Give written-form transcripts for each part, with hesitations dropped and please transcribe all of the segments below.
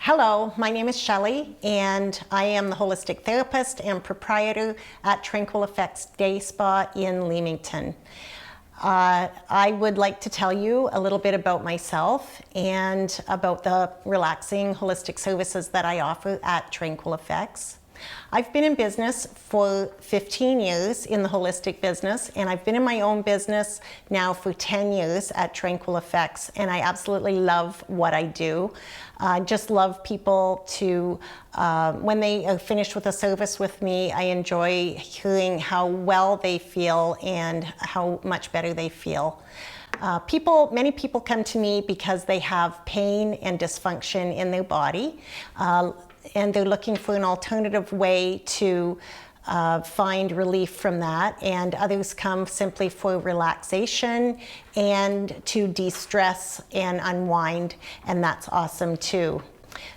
Hello, my name is Shelly, and I am the holistic therapist and proprietor at Tranquil Effects Day Spa in Leamington. I would like to tell you a little bit about myself and about the relaxing holistic services that I offer at Tranquil Effects. I've been in business for 15 years in the holistic business, and I've been in my own business now for 10 years at Tranquil Effects, and I absolutely love what I do. I just love people to, when they are finished with a service with me, I enjoy hearing how well they feel and how much better they feel. Many people come to me because they have pain and dysfunction in their body. And they're looking for an alternative way to find relief from that, and others come simply for relaxation and to de-stress and unwind, and that's awesome too.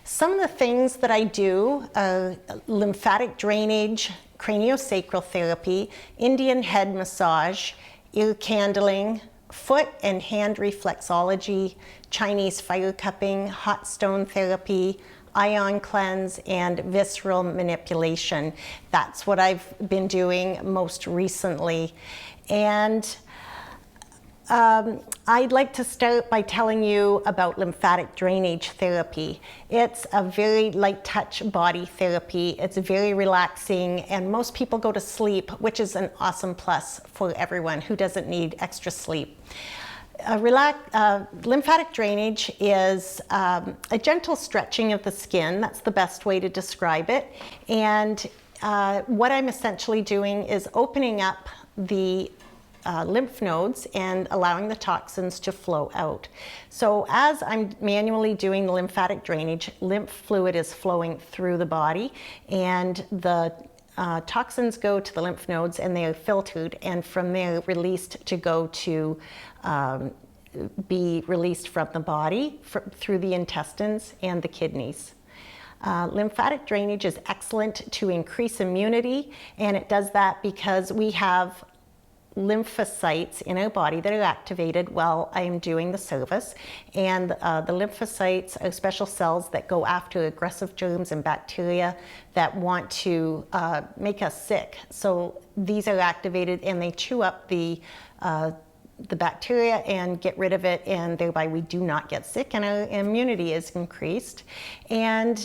Some of the things that I do are lymphatic drainage, craniosacral therapy, Indian head massage, ear candling, foot and hand reflexology, Chinese fire cupping, hot stone therapy, ion cleanse, and visceral manipulation. That's what I've been doing most recently. And I'd like to start by telling you about lymphatic drainage therapy. It's a very light touch body therapy. It's very relaxing, and most people go to sleep, which is an awesome plus for everyone who doesn't need extra sleep. Lymphatic drainage is a gentle stretching of the skin. That's the best way to describe it. And what I'm essentially doing is opening up the lymph nodes and allowing the toxins to flow out. So as I'm manually doing the lymphatic drainage, lymph fluid is flowing through the body, and the toxins go to the lymph nodes and they are filtered, and from there released to go to be released from the body through the intestines and the kidneys. Lymphatic drainage is excellent to increase immunity, and it does that because we have lymphocytes in our body that are activated while I am doing the service, and the lymphocytes are special cells that go after aggressive germs and bacteria that want to make us sick. So these are activated and they chew up the bacteria and get rid of it, and thereby we do not get sick and our immunity is increased. And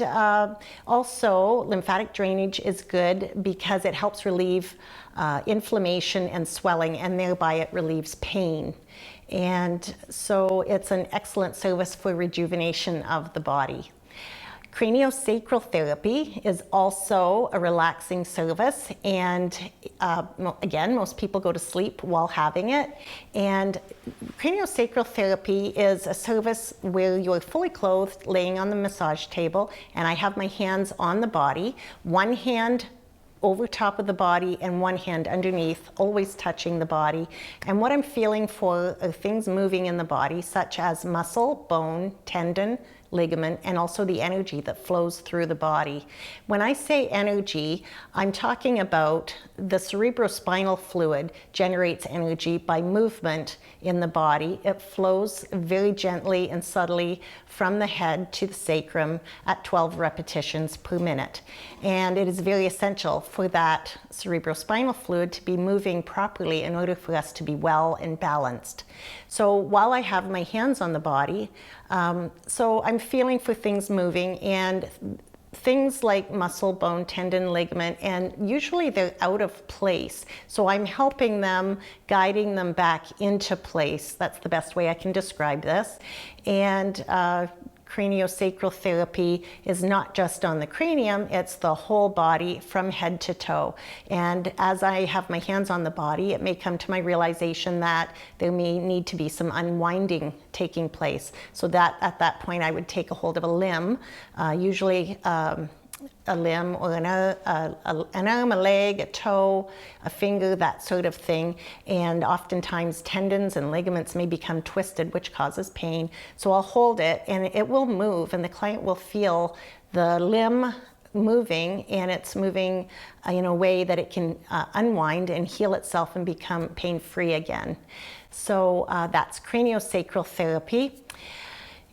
also lymphatic drainage is good because it helps relieve inflammation and swelling, and thereby it relieves pain. And so it's an excellent service for rejuvenation of the body. Craniosacral therapy is also a relaxing service, and again, most people go to sleep while having it. And craniosacral therapy is a service where you're fully clothed, laying on the massage table, and I have my hands on the body, one hand over top of the body and one hand underneath, always touching the body. And what I'm feeling for are things moving in the body, such as muscle, bone, tendon, ligament, and also the energy that flows through the body. When I say energy, I'm talking about the cerebrospinal fluid generates energy by movement in the body. It flows very gently and subtly from the head to the sacrum at 12 repetitions per minute. And it is very essential for that cerebrospinal fluid to be moving properly in order for us to be well and balanced. So while I have my hands on the body, so I'm feeling for things moving, and things like muscle, bone, tendon, ligament, and usually they're out of place. So I'm helping them, guiding them back into place. That's the best way I can describe this. And craniosacral therapy is not just on the cranium, it's the whole body from head to toe. And as I have my hands on the body, it may come to my realization that there may need to be some unwinding taking place. So that at that point I would take a hold of a limb, usually a limb or an arm, a leg, a toe, a finger, that sort of thing. And oftentimes tendons and ligaments may become twisted, which causes pain. So I'll hold it and it will move, and the client will feel the limb moving, and it's moving in a way that it can unwind and heal itself and become pain-free again. So that's craniosacral therapy.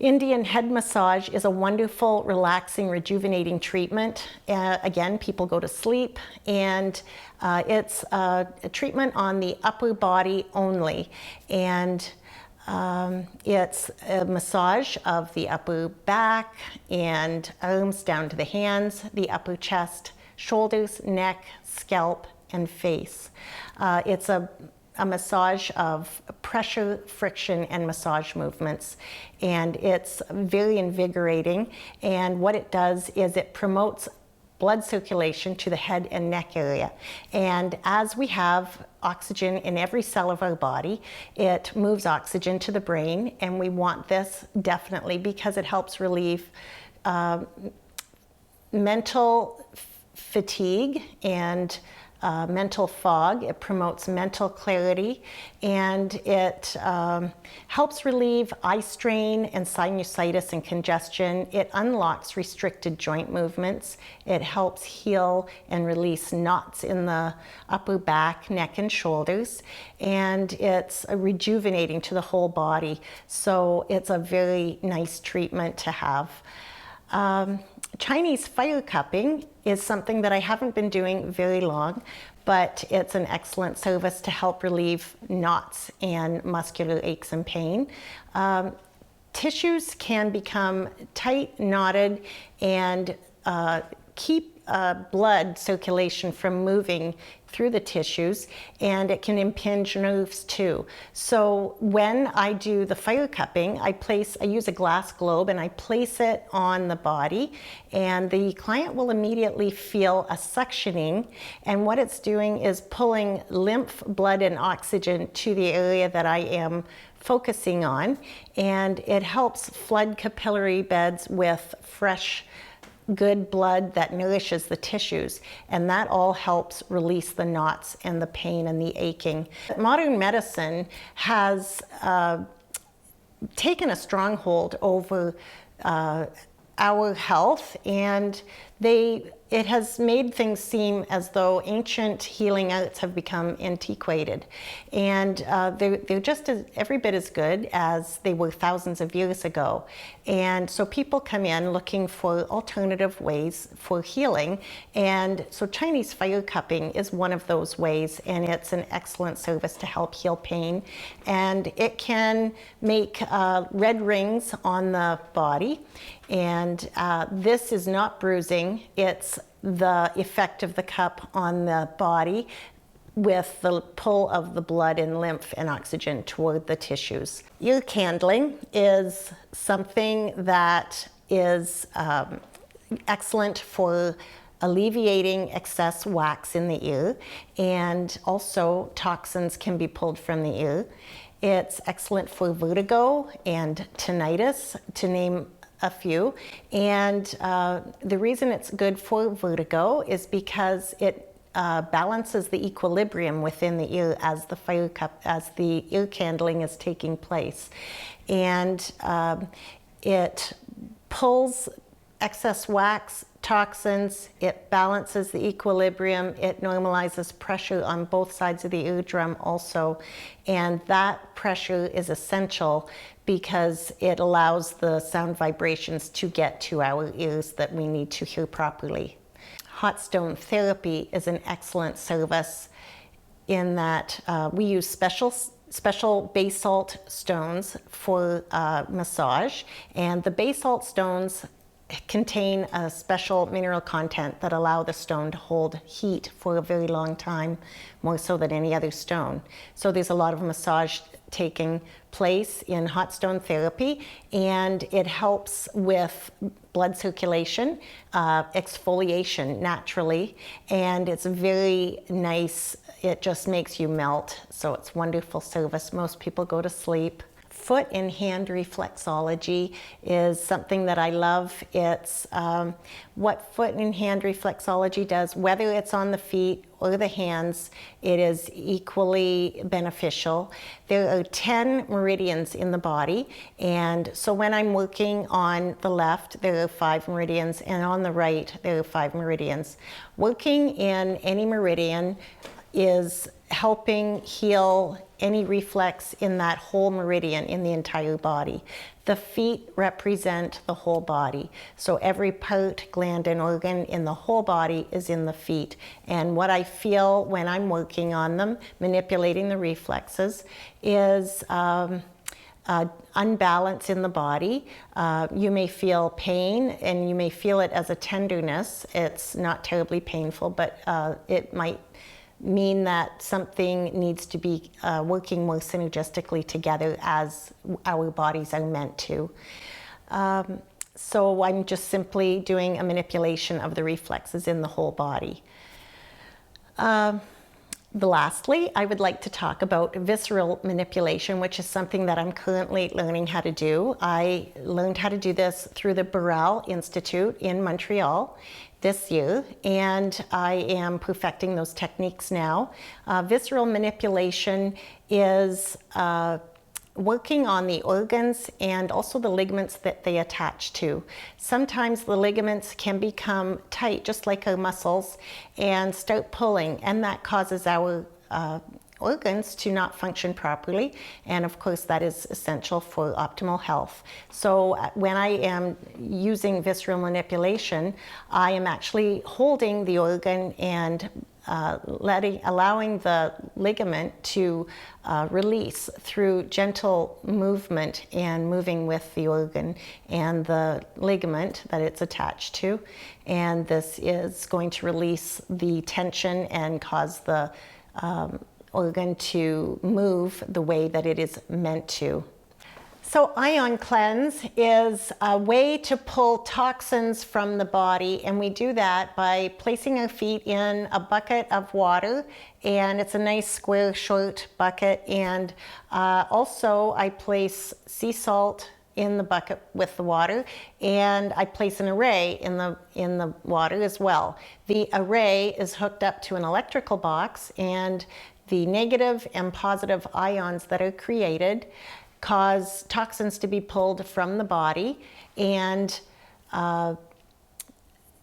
Indian head massage is a wonderful, relaxing, rejuvenating treatment. Again, people go to sleep, and it's a treatment on the upper body only. And it's a massage of the upper back and arms down to the hands, the upper chest, shoulders, neck, scalp, and face. It's a massage of pressure, friction, and massage movements. And it's very invigorating. And what it does is it promotes blood circulation to the head and neck area. And as we have oxygen in every cell of our body, it moves oxygen to the brain. And we want this definitely because it helps relieve mental fatigue and mental fog. It promotes mental clarity, and it helps relieve eye strain and sinusitis and congestion. It unlocks restricted joint movements. It helps heal and release knots in the upper back, neck, and shoulders. And it's rejuvenating to the whole body. So it's a very nice treatment to have. Chinese fire cupping is something that I haven't been doing very long, but it's an excellent service to help relieve knots and muscular aches and pain. Tissues can become tight, knotted, and keep blood circulation from moving through the tissues, and it can impinge nerves too. So when I do the fire cupping, I use a glass globe and I place it on the body, and the client will immediately feel a suctioning, and what it's doing is pulling lymph, blood, and oxygen to the area that I am focusing on, and it helps flood capillary beds with fresh good blood that nourishes the tissues, and that all helps release the knots and the pain and the aching. Modern medicine has taken a stronghold over our health, and it has made things seem as though ancient healing arts have become antiquated. And they're just every bit as good as they were thousands of years ago. And so people come in looking for alternative ways for healing. And so Chinese fire cupping is one of those ways, and it's an excellent service to help heal pain. And it can make red rings on the body. And this is not bruising, it's the effect of the cup on the body with the pull of the blood and lymph and oxygen toward the tissues. Ear candling is something that is excellent for alleviating excess wax in the ear, and also toxins can be pulled from the ear. It's excellent for vertigo and tinnitus, to name a few. And the reason it's good for vertigo is because it balances the equilibrium within the ear as the ear candling is taking place. And it pulls excess wax, toxins, it balances the equilibrium, it normalizes pressure on both sides of the eardrum also, and that pressure is essential because it allows the sound vibrations to get to our ears that we need to hear properly. Hot stone therapy is an excellent service in that we use special basalt stones for massage, and the basalt stones contain a special mineral content that allow the stone to hold heat for a very long time, more so than any other stone. So there's a lot of massage taking place in hot stone therapy, and it helps with blood circulation, exfoliation naturally, and it's very nice. It just makes you melt, so it's wonderful service. Most people go to sleep. Foot and hand reflexology is something that I love. It's what foot and hand reflexology does, whether it's on the feet or the hands, it is equally beneficial. There are 10 meridians in the body, and so when I'm working on the left, there are 5 meridians, and on the right, there are 5 meridians. Working in any meridian is helping heal any reflex in that whole meridian in the entire body. The feet represent the whole body. So every part, gland, and organ in the whole body is in the feet. And what I feel when I'm working on them, manipulating the reflexes, is unbalance in the body. You may feel pain, and you may feel it as a tenderness. It's not terribly painful, but it might mean that something needs to be working more synergistically together as our bodies are meant to. So I'm just simply doing a manipulation of the reflexes in the whole body. Lastly, I would like to talk about visceral manipulation, which is something that I'm currently learning how to do. I learned how to do this through the Burrell Institute in Montreal this year, and I am perfecting those techniques now. Visceral manipulation is working on the organs and also the ligaments that they attach to. Sometimes the ligaments can become tight, just like our muscles, and start pulling, and that causes our organs to not function properly, and of course that is essential for optimal health. So when I am using visceral manipulation, I am actually holding the organ and allowing the ligament to release through gentle movement and moving with the organ and the ligament that it's attached to. And this is going to release the tension and cause the organ to move the way that it is meant to. So ion cleanse is a way to pull toxins from the body, and we do that by placing our feet in a bucket of water, and it's a nice square short bucket, and also I place sea salt in the bucket with the water, and I place an array in the water as well. The array is hooked up to an electrical box, and the negative and positive ions that are created cause toxins to be pulled from the body, and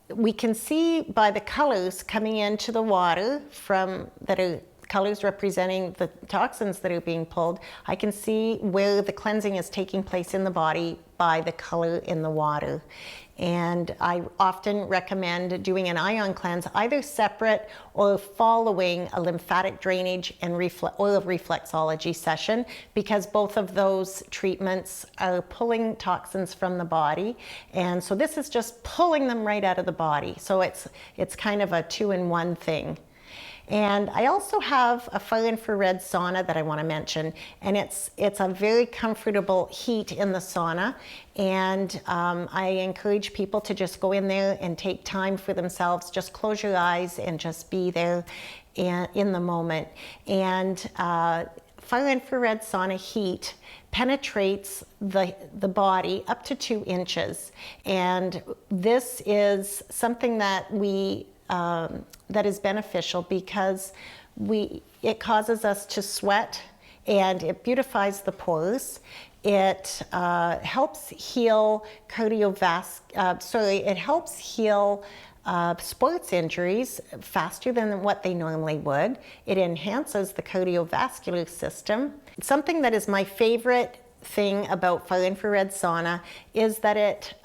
we can see by the colors coming into the water that are colors representing the toxins that are being pulled. I can see where the cleansing is taking place in the body by the color in the water. And I often recommend doing an ion cleanse either separate or following a lymphatic drainage and oil reflexology session, because both of those treatments are pulling toxins from the body. And so this is just pulling them right out of the body. So it's kind of a two-in-one thing. And I also have a far infrared sauna that I want to mention, and it's a very comfortable heat in the sauna, and I encourage people to just go in there and take time for themselves. Just close your eyes and just be there in the moment. And far infrared sauna heat penetrates the body up to 2 inches, and this is something that that is beneficial because it causes us to sweat, and it beautifies the pores. It helps heal sports injuries faster than what they normally would. It enhances the cardiovascular system. Something that is my favorite thing about far infrared sauna is that it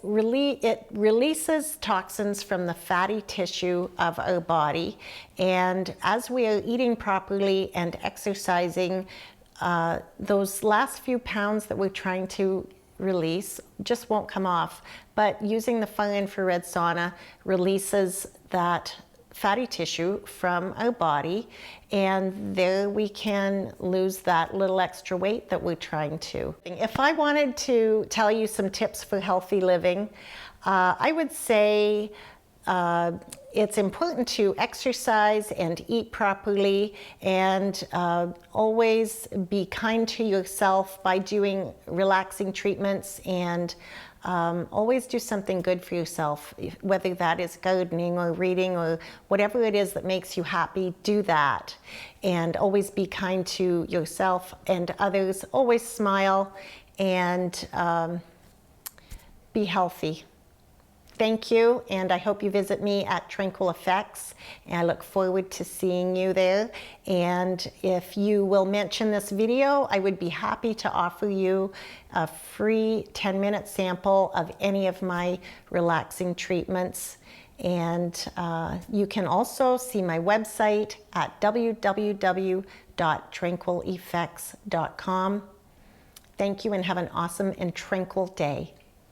releases toxins from the fatty tissue of our body, and as we are eating properly and exercising, those last few pounds that we're trying to release just won't come off. But using the far infrared sauna releases that fatty tissue from our body, and there we can lose that little extra weight that we're trying to. If I wanted to tell you some tips for healthy living, I would say it's important to exercise and eat properly, and always be kind to yourself by doing relaxing treatments, and always do something good for yourself, whether that is gardening or reading or whatever it is that makes you happy. Do that, and always be kind to yourself and others. Always smile, and be healthy. Thank you, and I hope you visit me at Tranquil Effects, and I look forward to seeing you there. And if you will mention this video, I would be happy to offer you a free 10-minute sample of any of my relaxing treatments. And you can also see my website at www.tranquileffects.com. Thank you and have an awesome and tranquil day.